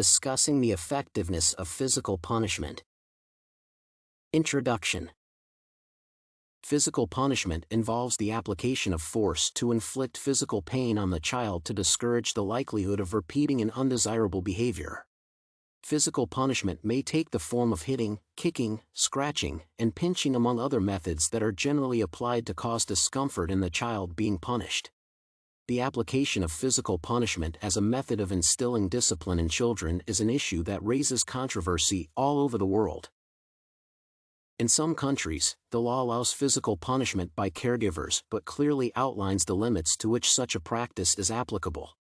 Discussing the effectiveness of physical punishment. Introduction. Physical punishment involves the application of force to inflict physical pain on the child to discourage the likelihood of repeating an undesirable behavior. Physical punishment may take the form of hitting, kicking, scratching, and pinching, among other methods that are generally applied to cause discomfort in the child being punished. The application of physical punishment as a method of instilling discipline in children is an issue that raises controversy all over the world. In some countries, the law allows physical punishment by caregivers but clearly outlines the limits to which such a practice is applicable.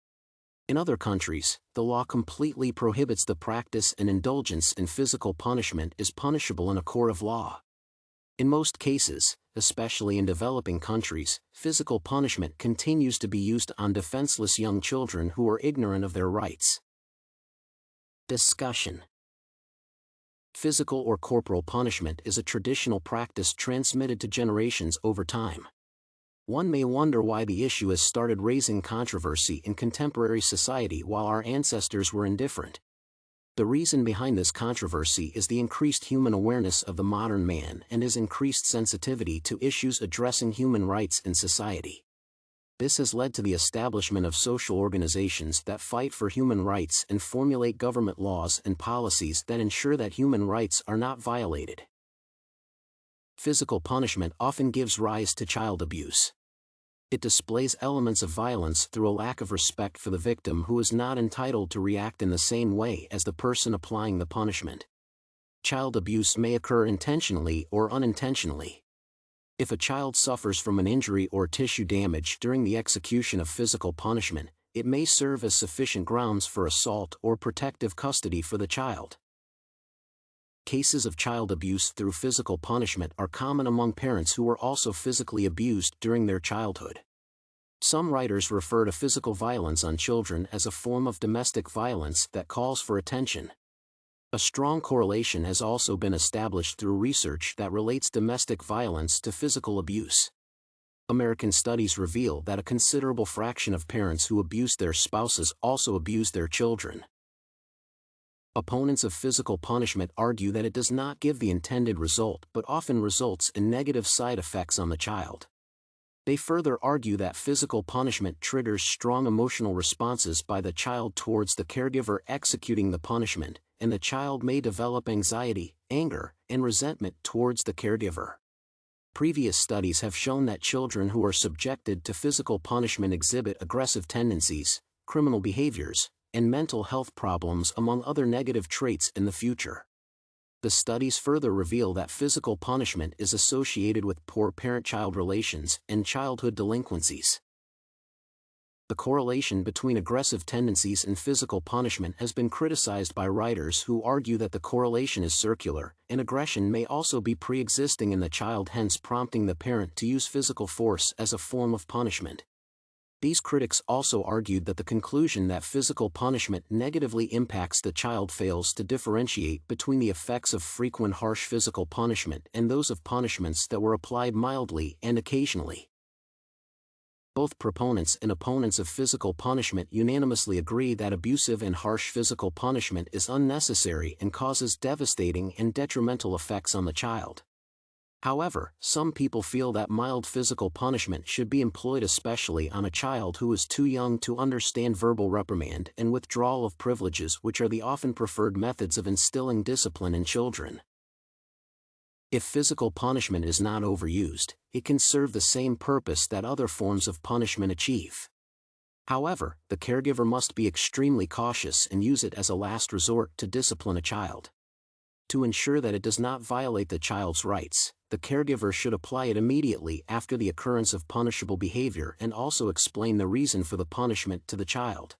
In other countries, the law completely prohibits the practice, and indulgence in physical punishment is punishable in a court of law. In most cases, especially in developing countries, physical punishment continues to be used on defenseless young children who are ignorant of their rights. Discussion. Physical or corporal punishment is a traditional practice transmitted to generations over time. One may wonder why the issue has started raising controversy in contemporary society while our ancestors were indifferent. The reason behind this controversy is the increased human awareness of the modern man and his increased sensitivity to issues addressing human rights in society. This has led to the establishment of social organizations that fight for human rights and formulate government laws and policies that ensure that human rights are not violated. Physical punishment often gives rise to child abuse. It displays elements of violence through a lack of respect for the victim, who is not entitled to react in the same way as the person applying the punishment. Child abuse may occur intentionally or unintentionally. If a child suffers from an injury or tissue damage during the execution of physical punishment, it may serve as sufficient grounds for assault or protective custody for the child. Cases of child abuse through physical punishment are common among parents who were also physically abused during their childhood. Some writers refer to physical violence on children as a form of domestic violence that calls for attention. A strong correlation has also been established through research that relates domestic violence to physical abuse. American studies reveal that a considerable fraction of parents who abuse their spouses also abuse their children. Opponents of physical punishment argue that it does not give the intended result but often results in negative side effects on the child. They further argue that physical punishment triggers strong emotional responses by the child towards the caregiver executing the punishment, and the child may develop anxiety, anger, and resentment towards the caregiver. Previous studies have shown that children who are subjected to physical punishment exhibit aggressive tendencies, criminal behaviors, and mental health problems, among other negative traits, in the future. The studies further reveal that physical punishment is associated with poor parent-child relations and childhood delinquencies. The correlation between aggressive tendencies and physical punishment has been criticized by writers who argue that the correlation is circular, and aggression may also be pre-existing in the child, hence prompting the parent to use physical force as a form of punishment. These critics also argued that the conclusion that physical punishment negatively impacts the child fails to differentiate between the effects of frequent harsh physical punishment and those of punishments that were applied mildly and occasionally. Both proponents and opponents of physical punishment unanimously agree that abusive and harsh physical punishment is unnecessary and causes devastating and detrimental effects on the child. However, some people feel that mild physical punishment should be employed, especially on a child who is too young to understand verbal reprimand and withdrawal of privileges, which are the often preferred methods of instilling discipline in children. If physical punishment is not overused, it can serve the same purpose that other forms of punishment achieve. However, the caregiver must be extremely cautious and use it as a last resort to discipline a child. To ensure that it does not violate the child's rights, the caregiver should apply it immediately after the occurrence of punishable behavior and also explain the reason for the punishment to the child.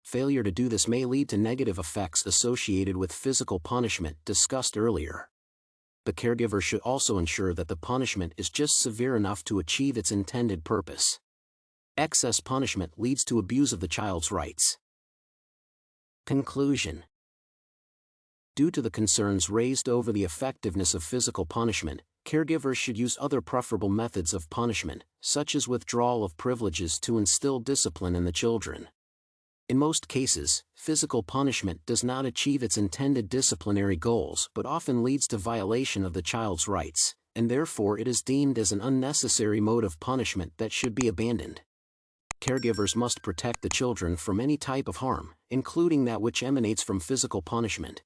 Failure to do this may lead to negative effects associated with physical punishment discussed earlier. The caregiver should also ensure that the punishment is just severe enough to achieve its intended purpose. Excess punishment leads to abuse of the child's rights. Conclusion. Due to the concerns raised over the effectiveness of physical punishment, caregivers should use other preferable methods of punishment, such as withdrawal of privileges, to instill discipline in the children. In most cases, physical punishment does not achieve its intended disciplinary goals but often leads to violation of the child's rights, and therefore it is deemed as an unnecessary mode of punishment that should be abandoned. Caregivers must protect the children from any type of harm, including that which emanates from physical punishment.